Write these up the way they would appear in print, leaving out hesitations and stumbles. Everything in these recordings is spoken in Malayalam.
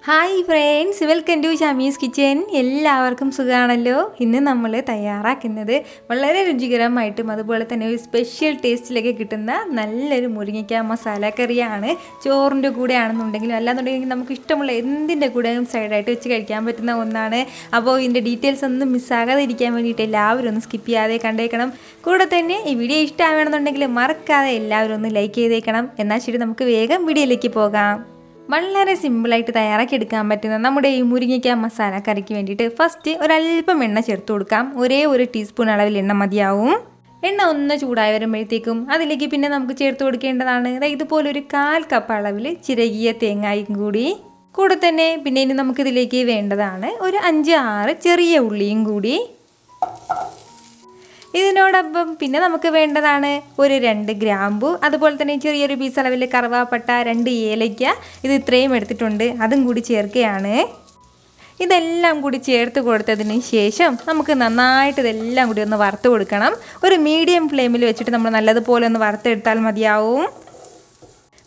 Hi friends, welcome to Shamees kitchen. എല്ലാവർക്കും സുഖമാണല്ലോ. ഇന്ന് നമ്മൾ തയ്യാറാക്കുന്നത് വളരെ രുചികരമായിട്ടും അതുപോലെ തന്നെ ഒരു സ്പെഷ്യൽ ടേസ്റ്റിലേക്ക് കിട്ടുന്ന നല്ലൊരു മുരിങ്ങയ്ക്ക മസാല കറിയാണ്. ചോറിൻ്റെ കൂടെ ആണെന്നുണ്ടെങ്കിലും അല്ലാന്നുണ്ടെങ്കിൽ നമുക്ക് ഇഷ്ടമുള്ള എന്തിൻ്റെ കൂടെയും സൈഡായിട്ട് വെച്ച് കഴിക്കാൻ പറ്റുന്ന ഒന്നാണ്. അപ്പോൾ ഇതിൻ്റെ ഡീറ്റെയിൽസ് ഒന്നും മിസ്സാകാതെ ഇരിക്കാൻ വേണ്ടിയിട്ട് എല്ലാവരും ഒന്ന് സ്കിപ്പ് ചെയ്യാതെ കണ്ടേക്കണം. കൂടെ തന്നെ ഈ വീഡിയോ ഇഷ്ടമാണെന്നുണ്ടെങ്കിൽ മറക്കാതെ എല്ലാവരും ഒന്ന് ലൈക്ക് ചെയ്തേക്കണം. എന്നാൽ ശരി, നമുക്ക് വേഗം വീഡിയോയിലേക്ക് പോകാം. വളരെ സിമ്പിളായിട്ട് തയ്യാറാക്കി എടുക്കാൻ പറ്റുന്ന നമ്മുടെ ഈ മുരിങ്ങയ്ക്ക മസാല കറിക്ക് വേണ്ടിയിട്ട് ഫസ്റ്റ് ഒരല്പം എണ്ണ ചേർത്ത് കൊടുക്കാം. ഒരു ടീസ്പൂൺ അളവിൽ എണ്ണ മതിയാവും. എണ്ണ ഒന്ന് ചൂടായി വരുമ്പോഴത്തേക്കും അതിലേക്ക് പിന്നെ നമുക്ക് ചേർത്ത് കൊടുക്കേണ്ടതാണ് ഇതുപോലെ ഒരു 1/4 കപ്പ് അളവിൽ ചിരകിയ തേങ്ങയും കൂടെ തന്നെ പിന്നെ ഇനി നമുക്കിതിലേക്ക് വേണ്ടതാണ് ഒരു 5-6 ചെറിയ ഉള്ളിയും കൂടി. ഇതിനോടൊപ്പം പിന്നെ നമുക്ക് വേണ്ടതാണ് ഒരു 2 ഗ്രാമ്പു, അതുപോലെ തന്നെ ചെറിയൊരു പീസ് അളവിൽ കറുവാപ്പട്ട, 2 ഏലയ്ക്ക, ഇത് ഇത്രയും എടുത്തിട്ടുണ്ട്, അതും കൂടി ചേർക്കുകയാണ്. ഇതെല്ലാം കൂടി ചേർത്ത് കൊടുത്തതിന് ശേഷം നമുക്ക് നന്നായിട്ട് ഇതെല്ലാം കൂടി ഒന്ന് വറുത്ത് കൊടുക്കണം. ഒരു മീഡിയം ഫ്ലെയിമിൽ വെച്ചിട്ട് നമ്മൾ നല്ലതുപോലെ ഒന്ന് വറുത്തെടുത്താൽ മതിയാവും.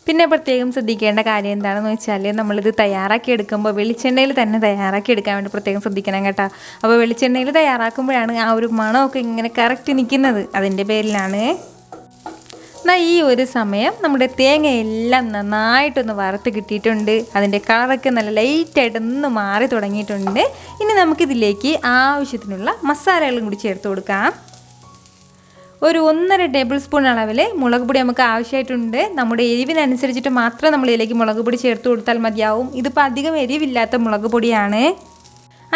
പിന്നെ പ്രത്യേകം ശ്രദ്ധിക്കേണ്ട കാര്യം എന്താണെന്ന് വെച്ചാൽ നമ്മളിത് തയ്യാറാക്കി എടുക്കുമ്പോൾ വെളിച്ചെണ്ണയിൽ തന്നെ തയ്യാറാക്കി എടുക്കാൻ വേണ്ടി പ്രത്യേകം ശ്രദ്ധിക്കണം കേട്ടോ. അപ്പോൾ വെളിച്ചെണ്ണയിൽ തയ്യാറാക്കുമ്പോഴാണ് ആ ഒരു മണമൊക്കെ ഇങ്ങനെ കറക്റ്റ് നിൽക്കുന്നത്, അതിൻ്റെ പേരിലാണ്. എന്നാൽ ഈ ഒരു സമയം നമ്മുടെ തേങ്ങയെല്ലാം നന്നായിട്ടൊന്ന് വറുത്ത് കിട്ടിയിട്ടുണ്ട്. അതിൻ്റെ കളറൊക്കെ നല്ല ലൈറ്റായിട്ടൊന്ന് മാറി തുടങ്ങിയിട്ടുണ്ട്. ഇനി നമുക്കിതിലേക്ക് ആവശ്യത്തിനുള്ള മസാലകളും കൂടി ചേർത്ത് കൊടുക്കാം. ഒരു 1.5 ടേബിൾ സ്പൂൺ അളവിൽ മുളക് പൊടി നമുക്ക് ആവശ്യമായിട്ടുണ്ട്. നമ്മുടെ എരിവിനനുസരിച്ചിട്ട് മാത്രം നമ്മൾ ഇതിലേക്ക് മുളക് പൊടി ചേർത്ത് കൊടുത്താൽ മതിയാവും. ഇതിപ്പോൾ അധികം എരിവില്ലാത്ത മുളക് പൊടിയാണ്.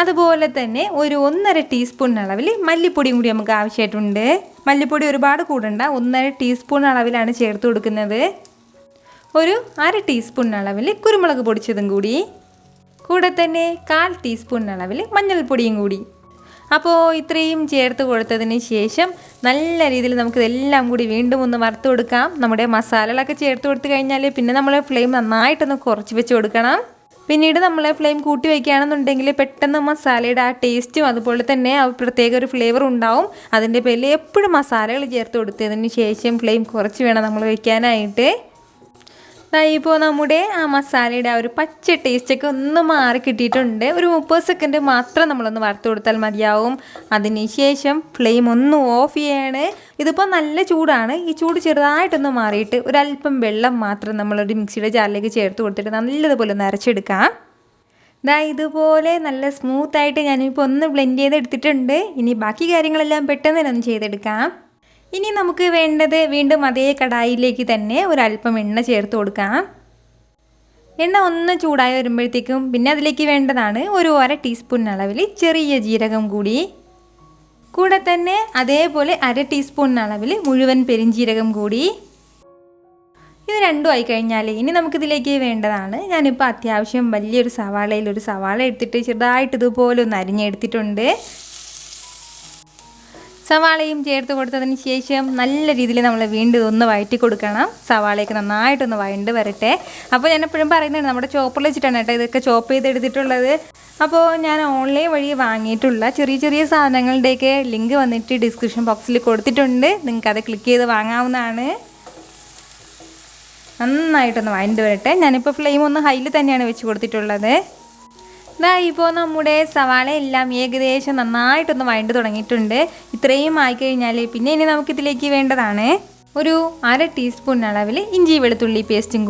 അതുപോലെ തന്നെ ഒരു 1.5 ടീസ്പൂൺ അളവിൽ മല്ലിപ്പൊടിയും കൂടി നമുക്ക് ആവശ്യമായിട്ടുണ്ട്. മല്ലിപ്പൊടി ഒരുപാട് കൂടണ്ട, 1.5 ടീസ്പൂൺ അളവിലാണ് ചേർത്ത് കൊടുക്കുന്നത്. ഒരു 1/2 ടീസ്പൂൺ അളവിൽ കുരുമുളക് പൊടിച്ചതും കൂടെ തന്നെ 1/4 ടീസ്പൂൺ അളവിൽ മഞ്ഞൾപ്പൊടിയും കൂടി. അപ്പോൾ ഇത്രയും ചേർത്ത് കൊടുത്തതിന് ശേഷം നല്ല രീതിയിൽ നമുക്കിതെല്ലാം കൂടി വീണ്ടും ഒന്ന് വറുത്ത് കൊടുക്കാം. നമ്മുടെ മസാലകളൊക്കെ ചേർത്ത് കൊടുത്തു കഴിഞ്ഞാൽ പിന്നെ നമ്മൾ ഫ്ലെയിം നന്നായിട്ടൊന്ന് കുറച്ച് വെച്ച് കൊടുക്കണം. പിന്നീട് നമ്മൾ ഫ്ലെയിം കൂട്ടി വയ്ക്കുകയാണെന്നുണ്ടെങ്കിൽ പെട്ടെന്ന് മസാലയുടെ ആ ടേസ്റ്റും അതുപോലെ തന്നെ ആ പ്രത്യേക ഒരു ഫ്ലേവർ ഉണ്ടാവും. അതിൻ്റെ പേരിൽ എപ്പോഴും മസാലകൾ ചേർത്ത് കൊടുത്തതിന് ശേഷം ഫ്ലെയിം കുറച്ച് വേണം നമ്മൾ വയ്ക്കാനായിട്ട്. ഇപ്പോൾ നമ്മുടെ ആ മസാലയുടെ ആ ഒരു പച്ച ടേസ്റ്റൊക്കെ ഒന്ന് മാറി കിട്ടിയിട്ടുണ്ട്. ഒരു 30 സെക്കൻഡ് മാത്രം നമ്മളൊന്ന് വറുത്ത് കൊടുത്താൽ മതിയാവും. അതിന് ശേഷം ഫ്ലെയിം ഒന്ന് ഓഫ് ചെയ്യാണ്. ഇതിപ്പോൾ നല്ല ചൂടാണ്. ഈ ചൂട് ചെറുതായിട്ടൊന്ന് മാറിയിട്ട് ഒരല്പം വെള്ളം മാത്രം നമ്മളൊരു മിക്സിയുടെ ജാറിലേക്ക് ചേർത്ത് കൊടുത്തിട്ട് നല്ലതുപോലെ ഒന്ന് അരച്ചെടുക്കാം. ഇതുപോലെ നല്ല സ്മൂത്തായിട്ട് ഞാനിപ്പോൾ ഒന്ന് ബ്ലെൻഡ് ചെയ്തെടുത്തിട്ടുണ്ട്. ഇനി ബാക്കി കാര്യങ്ങളെല്ലാം പെട്ടെന്ന് തന്നെ ഒന്ന് ചെയ്തെടുക്കാം. ഇനി നമുക്ക് വേണ്ടത് വീണ്ടും അതേ കടായിലേക്ക് തന്നെ ഒരല്പം എണ്ണ ചേർത്ത് കൊടുക്കാം. എണ്ണ ഒന്ന് ചൂടായി വരുമ്പോഴത്തേക്കും പിന്നെ അതിലേക്ക് വേണ്ടതാണ് ഒരു 1/2 ടീസ്പൂൺ അളവിൽ ചെറിയ ജീരകം കൂടെ തന്നെ അതേപോലെ 1/2 ടീസ്പൂൺ അളവിൽ മുഴുവൻ പെരിഞ്ജീരകം ഇത് രണ്ടും ആയി കഴിഞ്ഞാൽ ഇനി നമുക്കിതിലേക്ക് വേണ്ടതാണ്, ഞാനിപ്പോൾ അത്യാവശ്യം വലിയൊരു സവാളയിൽ ഒരു സവാള എടുത്തിട്ട് ചെറുതായിട്ട് ഇതുപോലെ ഒന്ന് അരിഞ്ഞെടുത്തിട്ടുണ്ട്. സവാളയും ചേർത്ത് കൊടുത്തതിന് ശേഷം നല്ല രീതിയിൽ നമ്മൾ വീണ്ടും ഒന്ന് വഴറ്റി കൊടുക്കണം. സവാളയൊക്കെ നന്നായിട്ടൊന്ന് വഴണ്ട് വരട്ടെ. അപ്പോൾ ഞാൻ എപ്പോഴും പറയുന്നത് നമ്മുടെ ചോപ്പറിൽ വെച്ചിട്ടാണ് കേട്ടോ ഇതൊക്കെ ചോപ്പ് ചെയ്തെടുത്തിട്ടുള്ളത്. അപ്പോൾ ഞാൻ ഓൺലൈൻ വഴി വാങ്ങിയിട്ടുള്ള ചെറിയ സാധനങ്ങളുടെയൊക്കെ ലിങ്ക് വന്നിട്ട് ഡിസ്ക്രിപ്ഷൻ ബോക്സിൽ കൊടുത്തിട്ടുണ്ട്. നിങ്ങൾക്കത് ക്ലിക്ക് ചെയ്ത് വാങ്ങാവുന്നതാണ്. നന്നായിട്ടൊന്ന് വഴണ്ട് വരട്ടെ. ഞാനിപ്പോൾ ഫ്ലെയിം ഒന്ന് ഹൈയിൽ തന്നെയാണ് വെച്ച് കൊടുത്തിട്ടുള്ളത്. ഇപ്പോൾ നമ്മുടെ സവാള എല്ലാം ഏകദേശം നന്നായിട്ടൊന്ന് വഴണ്ട് തുടങ്ങിയിട്ടുണ്ട്. ഇത്രയും ആയിക്കഴിഞ്ഞാൽ പിന്നെ ഇനി നമുക്കിതിലേക്ക് വേണ്ടതാണ് ഒരു 1/2 ടീസ്പൂൺ അളവിൽ ഇഞ്ചി വെളുത്തുള്ളി പേസ്റ്റും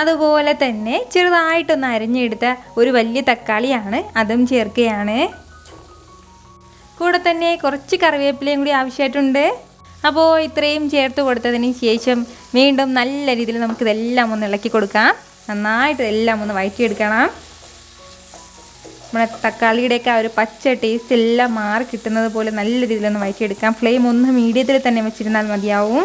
അതുപോലെ തന്നെ ചെറുതായിട്ടൊന്ന് അരിഞ്ഞെടുത്ത ഒരു വലിയ തക്കാളിയാണ്, അതും ചേർക്കുകയാണ്. കൂടെ തന്നെ കുറച്ച് കറിവേപ്പിലയും കൂടി ആവശ്യമായിട്ടുണ്ട്. അപ്പോൾ ഇത്രയും ചേർത്ത് കൊടുത്തതിന് ശേഷം വീണ്ടും നല്ല രീതിയിൽ നമുക്കിതെല്ലാം ഒന്ന് ഇളക്കി കൊടുക്കാം. നന്നായിട്ട് എല്ലാം ഒന്ന് വഴറ്റിയെടുക്കണം. നമ്മുടെ തക്കാളിയുടെയൊക്കെ ആ ഒരു പച്ച ടേസ്റ്റ് എല്ലാം മാറി കിട്ടുന്നത് പോലെ നല്ല രീതിയിലൊന്ന് വഴറ്റിയെടുക്കാം. ഫ്ലെയിം ഒന്ന് മീഡിയത്തിൽ തന്നെ വെച്ചിരുന്നാൽ മതിയാവും.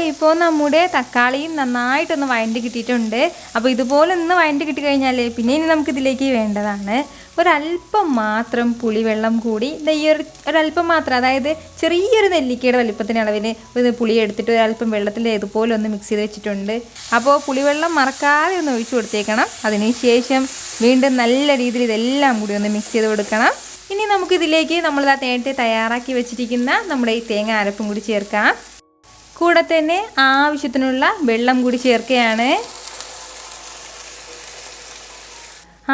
ഇപ്പോൾ നമ്മുടെ തക്കാളിയും നന്നായിട്ടൊന്ന് വഴണ്ടി കിട്ടിയിട്ടുണ്ട്. അപ്പോൾ ഇതുപോലെ ഒന്ന് വഴണ്ടി കിട്ടിക്കഴിഞ്ഞാൽ പിന്നെ ഇനി നമുക്കിതിലേക്ക് വേണ്ടതാണ് ഒരല്പം മാത്രം പുളിവെള്ളം കൂടി. ഈ ഒരല്പം മാത്രം, അതായത് ചെറിയൊരു നെല്ലിക്കയുടെ വലിപ്പത്തിന് അളവിൽ ഒരു പുളി എടുത്തിട്ട് ഒരല്പം വെള്ളത്തിൽ ഇതുപോലെ ഒന്ന് മിക്സ് ചെയ്ത് വെച്ചിട്ടുണ്ട്. അപ്പോൾ പുളിവെള്ളം മറക്കാതെ ഒന്ന് ഒഴിച്ചു കൊടുത്തേക്കണം. അതിനുശേഷം വീണ്ടും നല്ല രീതിയിൽ ഇതെല്ലാം കൂടി ഒന്ന് മിക്സ് ചെയ്ത് കൊടുക്കണം. ഇനി നമുക്കിതിലേക്ക് നമ്മൾ നേരത്തെ തയ്യാറാക്കി വെച്ചിരിക്കുന്ന നമ്മുടെ ഈ തേങ്ങ അരപ്പും കൂടി ചേർക്കാം. കൂടെ തന്നെ ആവശ്യത്തിനുള്ള വെള്ളം കൂടി ചേർക്കുകയാണ്.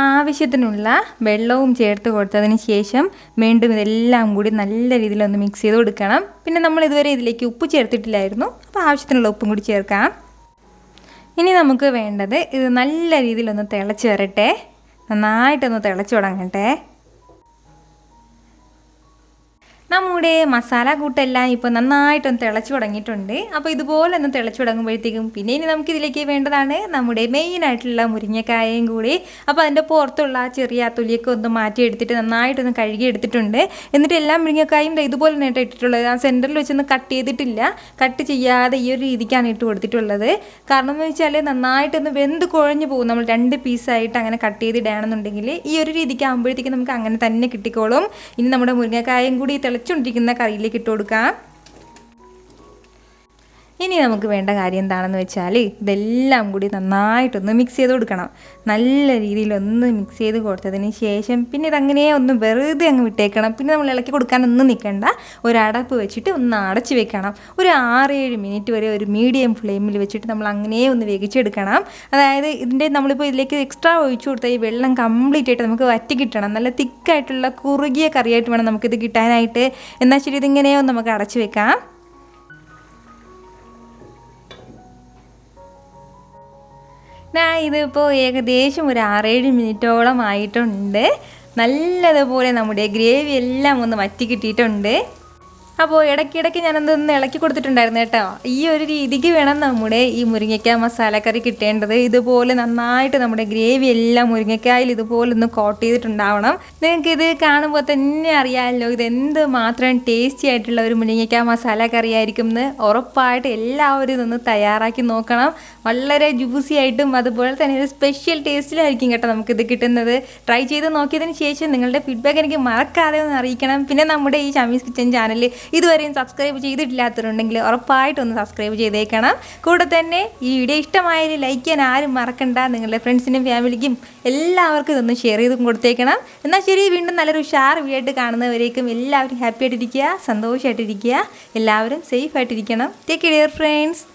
ആവശ്യത്തിനുള്ള വെള്ളവും ചേർത്ത് കൊടുത്തതിന് ശേഷം വീണ്ടും ഇതെല്ലാം കൂടി നല്ല രീതിയിലൊന്ന് മിക്സ് ചെയ്ത് കൊടുക്കണം. പിന്നെ നമ്മൾ ഇതുവരെ ഇതിലേക്ക് ഉപ്പ് ചേർത്തിട്ടില്ലായിരുന്നു, അപ്പോൾ ആവശ്യത്തിനുള്ള ഉപ്പും കൂടി ചേർക്കാം. ഇനി നമുക്ക് വേണ്ടത് ഇത് നല്ല രീതിയിലൊന്ന് തിളച്ച് വരട്ടെ, നന്നായിട്ടൊന്ന് തിളച്ച് തുടങ്ങട്ടെ. നമ്മുടെ മസാല കൂട്ടെല്ലാം ഇപ്പോൾ നന്നായിട്ടൊന്ന് തിളച്ച് തുടങ്ങിയിട്ടുണ്ട്. അപ്പോൾ ഇതുപോലെ ഒന്ന് തിളച്ച് തുടങ്ങുമ്പോഴത്തേക്കും പിന്നെ ഇനി നമുക്കിതിലേക്ക് വേണ്ടതാണ് നമ്മുടെ മെയിനായിട്ടുള്ള മുരിങ്ങക്കായയും കൂടി. അപ്പോൾ അതിൻ്റെ പുറത്തുള്ള ചെറിയ തൊലിയൊക്കെ ഒന്ന് മാറ്റിയെടുത്തിട്ട് നന്നായിട്ടൊന്ന് കഴുകി എടുത്തിട്ടുണ്ട്. എന്നിട്ട് എല്ലാ മുരിങ്ങക്കായും ഇതുപോലെ തന്നെ ഇട്ടിട്ടുള്ളത്. ആ സെൻറ്ററിൽ വെച്ചൊന്ന് കട്ട് ചെയ്തിട്ടില്ല, കട്ട് ചെയ്യാതെ ഈ ഒരു രീതിക്കാണ് ഇട്ട് കൊടുത്തിട്ടുള്ളത്. കാരണം എന്ന് വെച്ചാൽ നന്നായിട്ടൊന്ന് വെന്ത് കുഴഞ്ഞു പോകും. നമ്മൾ 2 പീസായിട്ട് അങ്ങനെ കട്ട് ചെയ്തിടുകയാണെന്നുണ്ടെങ്കിൽ ഈ ഒരു രീതിക്ക് ആകുമ്പോഴത്തേക്കും നമുക്ക് അങ്ങനെ തന്നെ കിട്ടിക്കോളും. ഇനി നമ്മുടെ മുരിങ്ങക്കായും കൂടി തിളച്ചുകൊണ്ടിരിക്കുന്ന കറിയിലേക്ക് ഇട്ട് കൊടുക്കാം. ഇനി നമുക്ക് വേണ്ട കാര്യം എന്താണെന്ന് വെച്ചാൽ ഇതെല്ലാം കൂടി നന്നായിട്ടൊന്ന് മിക്സ് ചെയ്ത് കൊടുക്കണം. നല്ല രീതിയിലൊന്ന് മിക്സ് ചെയ്ത് കൊടുത്തതിന് ശേഷം പിന്നെ ഇതങ്ങനെ ഒന്ന് വെറുതെ അങ്ങ് വിട്ടേക്കണം. പിന്നെ നമ്മൾ ഇളക്കി കൊടുക്കാനൊന്നും നിൽക്കണ്ട, ഒരു അടപ്പ് വെച്ചിട്ട് ഒന്ന് അടച്ച് വെക്കണം. ഒരു 6-7 മിനിറ്റ് വരെ ഒരു മീഡിയം ഫ്ലെയിമിൽ വെച്ചിട്ട് നമ്മൾ അങ്ങനെ ഒന്ന് വേവിച്ചെടുക്കണം. അതായത് ഇതിൻ്റെ നമ്മളിപ്പോൾ ഇതിലേക്ക് എക്സ്ട്രാ ഒഴിച്ചു കൊടുത്താൽ ഈ വെള്ളം കംപ്ലീറ്റ് ആയിട്ട് നമുക്ക് വറ്റി കിട്ടണം. നല്ല തിക്കായിട്ടുള്ള കുറുകിയ കറിയായിട്ട് വേണം നമുക്കിത് കിട്ടാനായിട്ട്. എന്നാൽ ശരി, ഇതിങ്ങനെയോ നമുക്ക് അടച്ച് വെക്കാം. ഇതിപ്പോൾ ഏകദേശം ഒരു 6-7 മിനിറ്റോളം ആയിട്ടുണ്ട്. നല്ലതുപോലെ നമ്മുടെ ഗ്രേവി എല്ലാം ഒന്ന് വറ്റി കിട്ടിയിട്ടുണ്ട്. അപ്പോൾ ഇടയ്ക്കിടയ്ക്ക് ഞാനതൊന്ന് ഇളക്കി കൊടുത്തിട്ടുണ്ടായിരുന്നു കേട്ടോ. ഈ ഒരു രീതിക്ക് വേണം നമ്മുടെ ഈ മുരിങ്ങയ്ക്ക മസാലക്കറി കിട്ടേണ്ടത്. ഇതുപോലെ നന്നായിട്ട് നമ്മുടെ ഗ്രേവി എല്ലാം മുരിങ്ങയ്ക്കായിൽ ഇതുപോലെ ഒന്ന് കോട്ട് ചെയ്തിട്ടുണ്ടാവണം. നിങ്ങൾക്കിത് കാണുമ്പോൾ തന്നെ അറിയാമല്ലോ ഇത് എന്ത് മാത്രം ടേസ്റ്റി ആയിട്ടുള്ള ഒരു മുരിങ്ങയ്ക്ക മസാല കറി ആയിരിക്കും എന്ന്. ഉറപ്പായിട്ട് എല്ലാവരും ഇതൊന്ന് തയ്യാറാക്കി നോക്കണം. വളരെ ജ്യൂസി ആയിട്ടും അതുപോലെ തന്നെ ഒരു സ്പെഷ്യൽ ടേസ്റ്റിലായിരിക്കും കേട്ടോ നമുക്കിത് കിട്ടുന്നത്. ട്രൈ ചെയ്ത് നോക്കിയതിന് ശേഷം നിങ്ങളുടെ ഫീഡ്ബാക്ക് എനിക്ക് മറക്കാതെ ഒന്ന് അറിയിക്കണം. പിന്നെ നമ്മുടെ ഈ ഷമീസ് കിച്ചൻ ചാനൽ ഇതുവരെയും സബ്സ്ക്രൈബ് ചെയ്തിട്ടില്ലാത്തവരുണ്ടെങ്കിൽ ഉറപ്പായിട്ടൊന്ന് സബ്സ്ക്രൈബ് ചെയ്തേക്കണം. കൂടെ തന്നെ ഈ വീഡിയോ ഇഷ്ടമായാലും ലൈക്ക് ചെയ്യാൻ ആരും മറക്കണ്ട. നിങ്ങളുടെ ഫ്രണ്ട്സിനും ഫാമിലിക്കും എല്ലാവർക്കും ഇതൊന്ന് ഷെയർ ചെയ്തും കൊടുത്തേക്കണം. എന്നാൽ ശരി, വീണ്ടും നല്ലൊരു ഉഷാർ വീഡിയോ ആയിട്ട് കാണുന്നവരേക്കും എല്ലാവരും ഹാപ്പി ആയിട്ടിരിക്കുക, സന്തോഷമായിട്ടിരിക്കുക, എല്ലാവരും സേഫ് ആയിട്ടിരിക്കണം. Take care friends.